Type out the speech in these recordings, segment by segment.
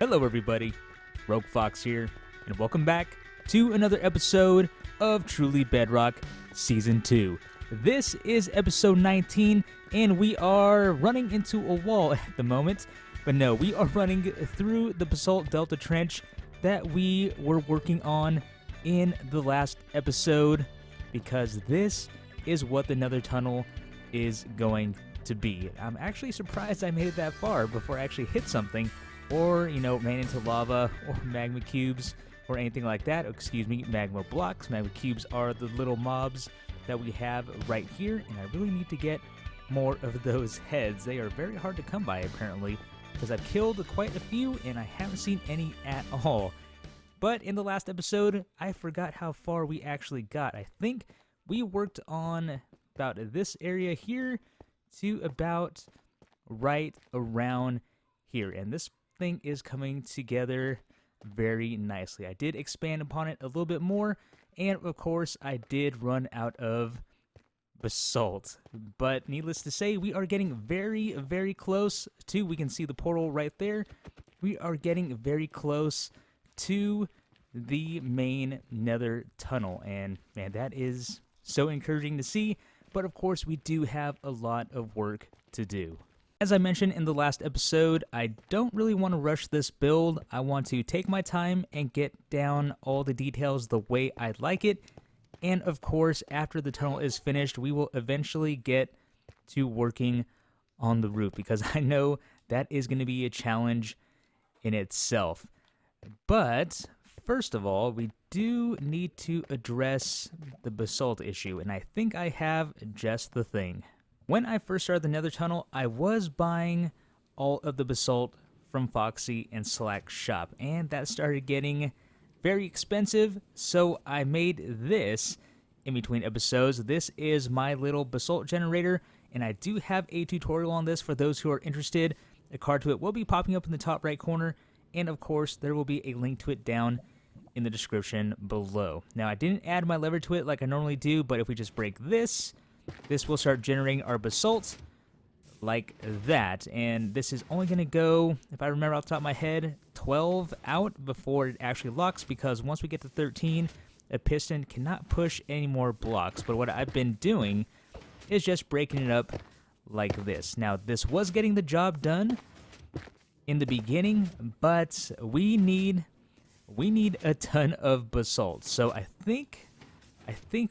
Hello everybody, Rogue Fox here, and welcome back to another episode of Truly Bedrock Season 2. This is episode 19, and we are running into a wall at the moment, but no, we are running through the Basalt Delta Trench that we were working on in the last episode, because this is what the Nether Tunnel is going to be. I'm actually surprised I made it that far before I actually hit something, or, ran into lava or magma cubes or anything like that. Excuse me, magma blocks. Magma cubes are the little mobs that we have right here, and I really need to get more of those heads. They are very hard to come by, apparently, because I've killed quite a few, and I haven't seen any at all. But in the last episode, I forgot how far we actually got. I think we worked on about this area here to about right around here, and this thing is coming together very nicely. I did expand upon it a little bit more, and of course I did run out of basalt, but needless to say, we are getting very, very close to, we can see the portal right there, we are getting very close to the main nether tunnel, and man, that is so encouraging to see. But of course we do have a lot of work to do. As I mentioned in the last episode, I don't really want to rush this build. I want to take my time and get down all the details the way I like it. And of course, after the tunnel is finished, we will eventually get to working on the roof, because I know that is going to be a challenge in itself. But first of all, we do need to address the basalt issue, and I think I have just the thing. When I first started the Nether Tunnel, I was buying all of the basalt from Foxy and Slack's shop, and that started getting very expensive, so I made this in between episodes. This is my little basalt generator, and I do have a tutorial on this for those who are interested. A card to it will be popping up in the top right corner, and of course, there will be a link to it down in the description below. Now, I didn't add my lever to it like I normally do, but if we just break this will start generating our basalt like that, and this is only going to go, if I remember off the top of my head, 12 out before it actually locks, because once we get to 13, a piston cannot push any more blocks. But what I've been doing is just breaking it up like this. Now, this was getting the job done in the beginning, but we need a ton of basalt, so I think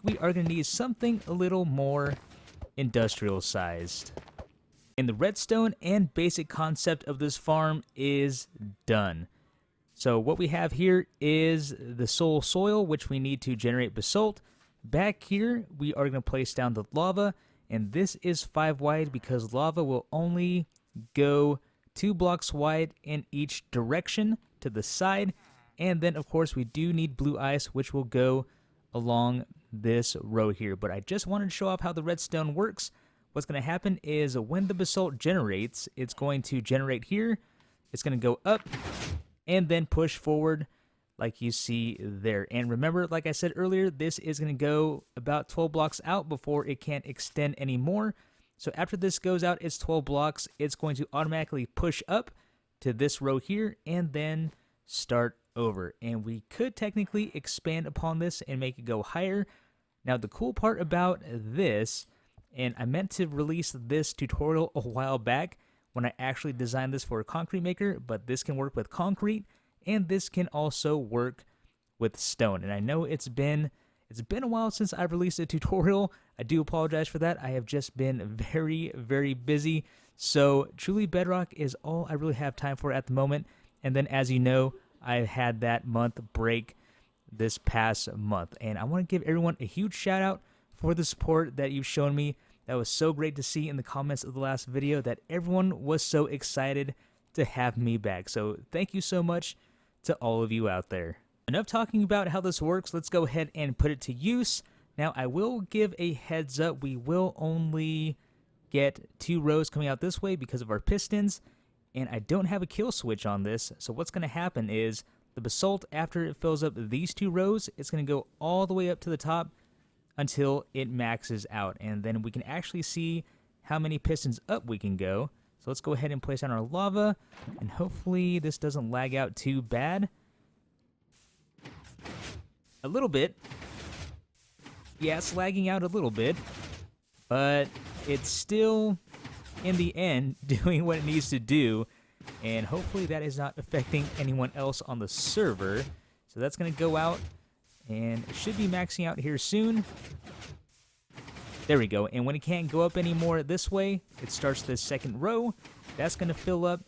we are going to need something a little more industrial sized. And the redstone and basic concept of this farm is done. So what we have here is the soil, which we need to generate basalt. Back here, we are going to place down the lava, and this is 5 wide because lava will only go 2 blocks wide in each direction to the side. And then, of course, we do need blue ice, which will go along this row here. But I just wanted to show off how the redstone works. What's going to happen is when the basalt generates, it's going to generate here. It's going to go up and then push forward like you see there. And remember, like I said earlier, this is going to go about 12 blocks out before it can't extend anymore. So after this goes out, it's 12 blocks. It's going to automatically push up to this row here and then start over. And we could technically expand upon this and make it go higher. Now, the cool part about this, and I meant to release this tutorial a while back when I actually designed this for a concrete maker, but this can work with concrete and this can also work with stone. And I know it's been a while since I've released a tutorial. I do apologize for that. I have just been very, very busy. So Truly Bedrock is all I really have time for at the moment. And then, as you know, I had that month break this past month, and I want to give everyone a huge shout out for the support that you've shown me. That was so great to see in the comments of the last video that everyone was so excited to have me back. So thank you so much to all of you out there. Enough talking about how this works. Let's go ahead and put it to use. Now, I will give a heads up. We will only get 2 rows coming out this way because of our pistons, and I don't have a kill switch on this. So what's going to happen is the basalt, after it fills up these 2 rows, it's going to go all the way up to the top until it maxes out. And then we can actually see how many pistons up we can go. So let's go ahead and place down our lava, and hopefully this doesn't lag out too bad. A little bit. Yeah, it's lagging out a little bit, but it's still, in the end, doing what it needs to do, and hopefully that is not affecting anyone else on the server. So that's going to go out, and it should be maxing out here soon. There we go, and when it can't go up anymore this way, it starts this second row. That's going to fill up,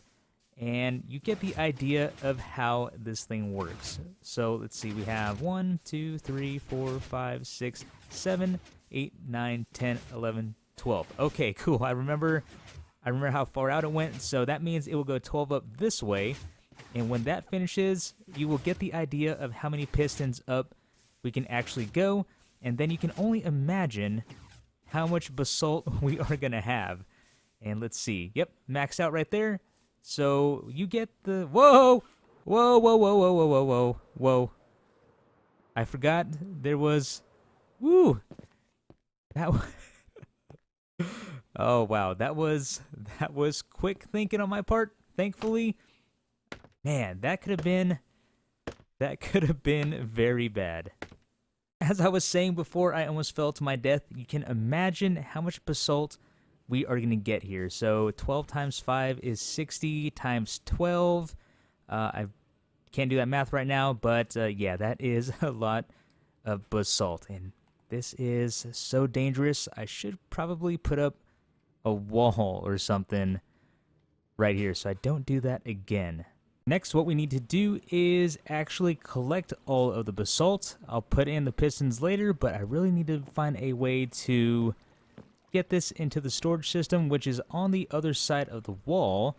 and you get the idea of how this thing works. So let's see, we have 1, 2, 3, 4, 5, 6, 7, 8, 9, 10, 11, 12. Okay, cool. I remember how far out it went, so that means it will go 12 up this way. And when that finishes, you will get the idea of how many pistons up we can actually go, and then you can only imagine how much basalt we are going to have. And let's see. Yep, maxed out right there. So you get the... Whoa! Whoa, whoa, whoa, whoa, whoa, whoa, whoa, whoa. I forgot there was... Woo! That was... Oh, wow. That was quick thinking on my part, thankfully. Man, that could have been very bad. As I was saying before I almost fell to my death, you can imagine how much basalt we are going to get here. So 12 times 5 is 60 times 12. I can't do that math right now, but yeah, that is a lot of basalt. And this is so dangerous. I should probably put up a wall or something right here so I don't do that again. Next, what we need to do is actually collect all of the basalt. I'll put in the pistons later, but I really need to find a way to get this into the storage system, which is on the other side of the wall.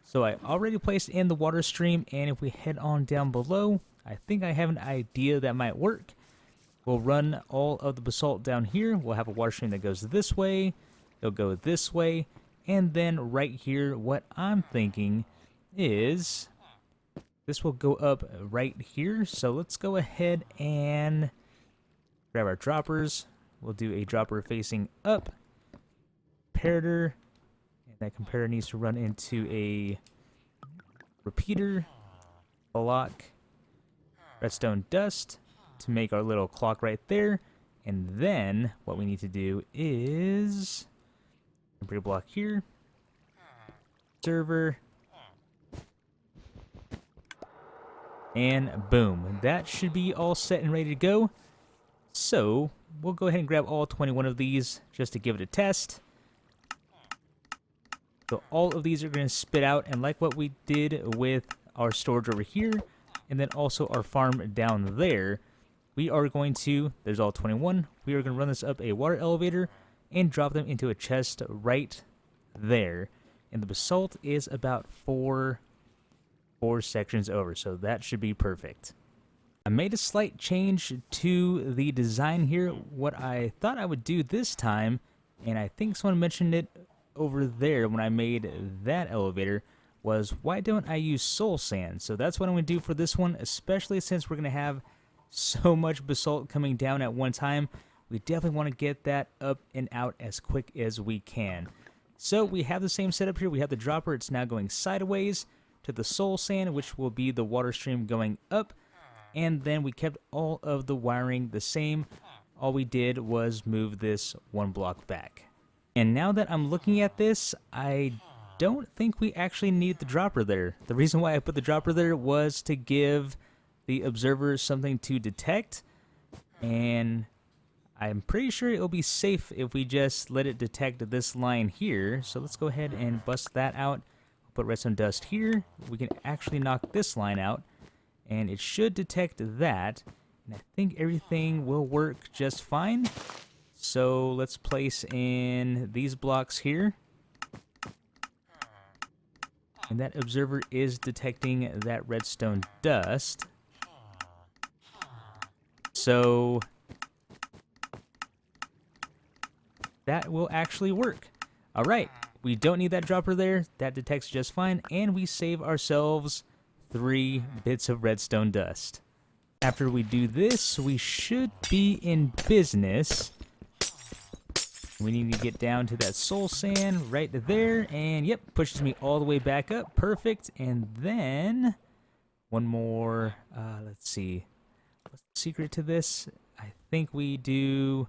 So I already placed in the water stream, and if we head on down below, I think I have an idea that might work. We'll run all of the basalt down here. We'll have a water stream that goes this way. It'll go this way. And then right here, what I'm thinking is this will go up right here. So let's go ahead and grab our droppers. We'll do a dropper facing up. Comparator. And that comparator needs to run into a repeater. Block. Redstone dust to make our little clock right there. And then what we need to do is bring a block here. Server. And boom. That should be all set and ready to go. So we'll go ahead and grab all 21 of these just to give it a test. So all of these are going to spit out, and like what we did with our storage over here, and then also our farm down there, we are going to, there's all 21, we are going to run this up a water elevator and drop them into a chest right there. And the basalt is about four sections over, so that should be perfect. I made a slight change to the design here. What I thought I would do this time, and I think someone mentioned it over there when I made that elevator, was why don't I use soul sand? So that's what I'm going to do for this one, especially since we're going to have so much basalt coming down at one time. We definitely want to get that up and out as quick as we can. So we have the same setup here. We have the dropper. It's now going sideways to the soul sand, which will be the water stream going up. And then we kept all of the wiring the same. All we did was move this one block back. And now that I'm looking at this, I don't think we actually need the dropper there. The reason why I put the dropper there was to give the observer something to detect. And I'm pretty sure it'll be safe if we just let it detect this line here. So let's go ahead and bust that out. Put redstone dust here. We can actually knock this line out, and it should detect that. And I think everything will work just fine. So let's place in these blocks here. And that observer is detecting that redstone dust. So that will actually work. All right, we don't need that dropper there. That detects just fine, and we save ourselves 3 bits of redstone dust. After we do this, we should be in business We need to get down to that soul sand right there, and yep, pushes me all the way back up. Perfect. And then one more. Let's see. What's the secret to this? I think we do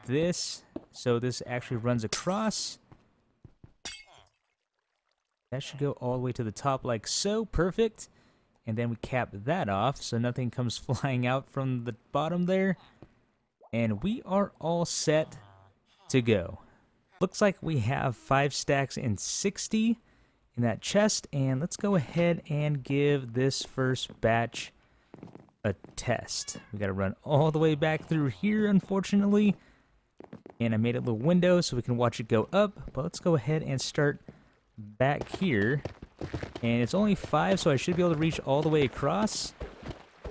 this. So this actually runs across. That should go all the way to the top like so. Perfect. And then we cap that off so nothing comes flying out from the bottom there. And we are all set to go. Looks like we have 5 stacks and 60 in that chest. And let's go ahead and give this first batch a test. We got to run all the way back through here, unfortunately. And I made a little window so we can watch it go up. But let's go ahead and start back here. And it's only 5, so I should be able to reach all the way across.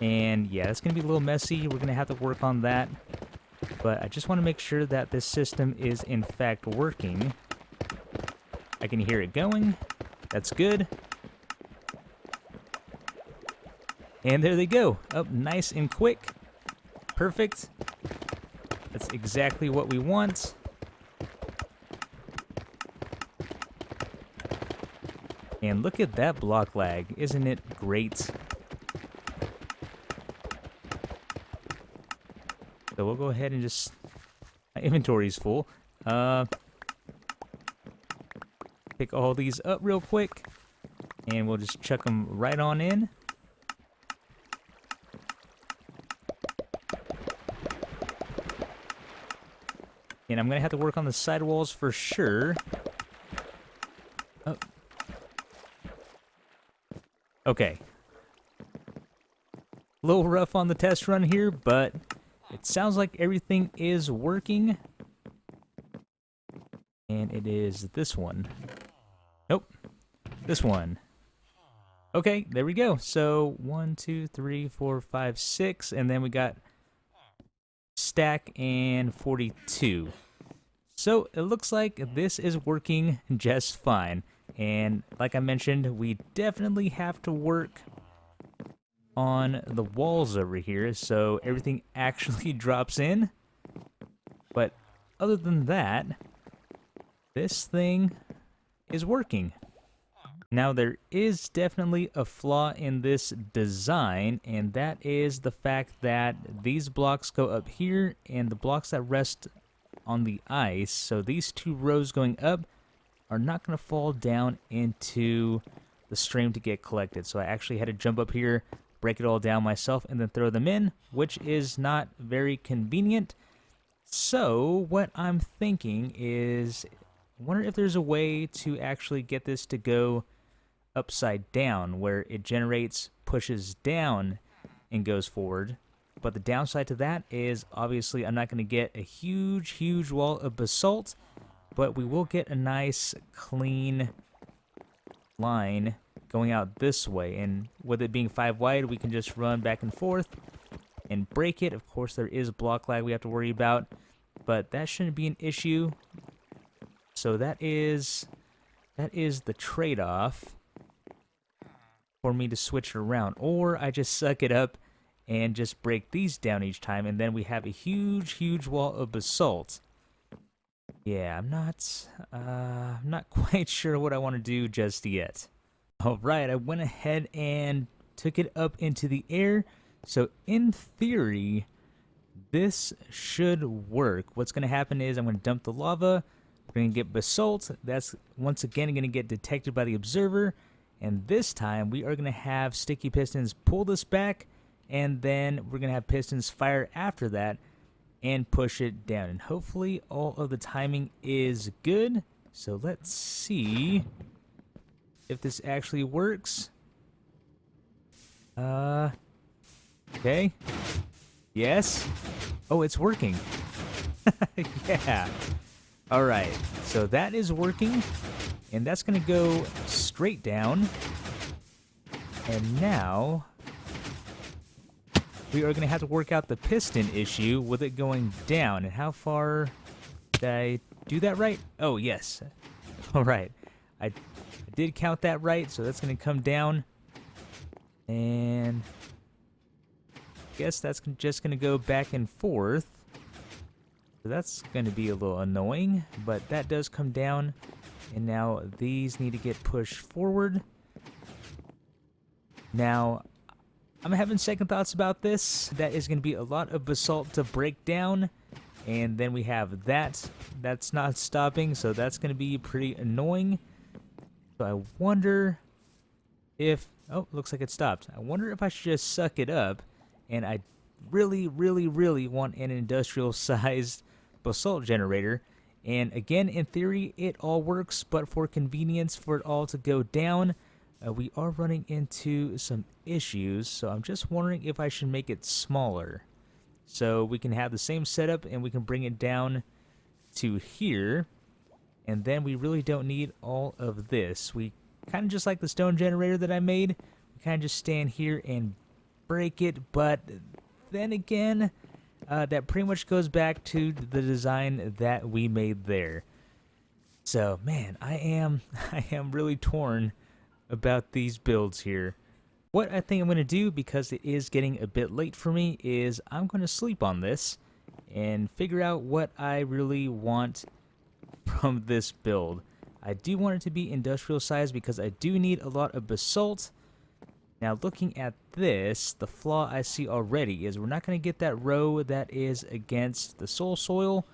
And yeah, it's going to be a little messy. We're going to have to work on that. But I just want to make sure that this system is in fact working. I can hear it going. That's good. And there they go. Up nice and quick. Perfect. That's exactly what we want. And look at that block lag. Isn't it great? So we'll go ahead and just... My inventory's full. Pick all these up real quick. And we'll just chuck them right on in. And I'm going to have to work on the sidewalls for sure. Oh. Okay. A little rough on the test run here, but it sounds like everything is working. And it is this one. Nope. This one. Okay, there we go. So 1, 2, 3, 4, 5, 6, and then we got stack and 42. So it looks like this is working just fine. And like I mentioned, we definitely have to work on the walls over here so everything actually drops in. But other than that, this thing is working. Now there is definitely a flaw in this design, and that is the fact that these blocks go up here and the blocks that rest on the ice, so these 2 rows going up, are not going to fall down into the stream to get collected. So I actually had to jump up here, break it all down myself, and then throw them in, which is not very convenient. So what I'm thinking is, I wonder if there's a way to actually get this to go upside down, where it generates, pushes down, and goes forward. But the downside to that is, obviously, I'm not going to get a huge wall of basalt, but we will get a nice, clean line going out this way. And with it being 5 wide, we can just run back and forth and break it. Of course, there is block lag we have to worry about, but that shouldn't be an issue. So that is the trade-off for me to switch it around. Or I just suck it up and just break these down each time, and then we have a huge wall of basalt. Yeah, I'm not quite sure what I want to do just yet. Alright, I went ahead and took it up into the air. So in theory, this should work. What's going to happen is I'm going to dump the lava. We're going to get basalt. That's once again going to get detected by the observer. And this time we are going to have sticky pistons pull this back. And then we're going to have pistons fire after that and push it down. And hopefully all of the timing is good. So let's see if this actually works. Okay. Yes. Oh, it's working. Yeah. All right. So that is working. And that's going to go straight down. And now we are going to have to work out the piston issue with it going down. And how far did I do that right? Oh, yes. All right. I did count that right, so that's going to come down. And I guess that's just going to go back and forth. So that's going to be a little annoying, but that does come down. And now these need to get pushed forward. Now, I'm having second thoughts about this. That is going to be a lot of basalt to break down. And then we have that. That's not stopping, so that's going to be pretty annoying. So I wonder if... Oh, looks like it stopped. I wonder if I should just suck it up. And I really, really, really want an industrial-sized basalt generator. And again, in theory, it all works, but for convenience for it all to go down, we are running into some issues. So I'm just wondering if I should make it smaller. So we can have the same setup and we can bring it down to here. And then we really don't need all of this. We kind of just like the stone generator that I made. We kind of just stand here and break it. But then again, that pretty much goes back to the design that we made there. So, man, I am really torn about these builds here. What I think I'm going to do, because it is getting a bit late for me, is I'm going to sleep on this and figure out what I really want from this build. I do want it to be industrial size because I do need a lot of basalt. Now looking at this, the flaw I see already is we're not going to get that row that is against the soil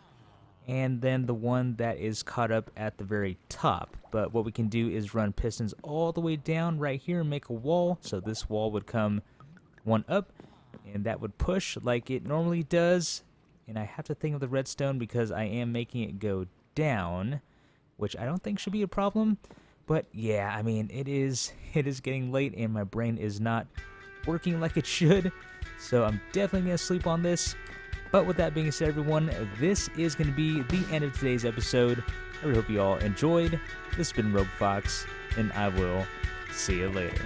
and then the one that is caught up at the very top. But what we can do is run pistons all the way down right here and make a wall. So this wall would come one up and that would push like it normally does. And I have to think of the redstone because I am making it go down, which I don't think should be a problem. But yeah, I mean, it is getting late and my brain is not working like it should. So I'm definitely going to sleep on this. But with that being said, everyone, this is going to be the end of today's episode. I really hope you all enjoyed. This has been Rogue Fox, and I will see you later.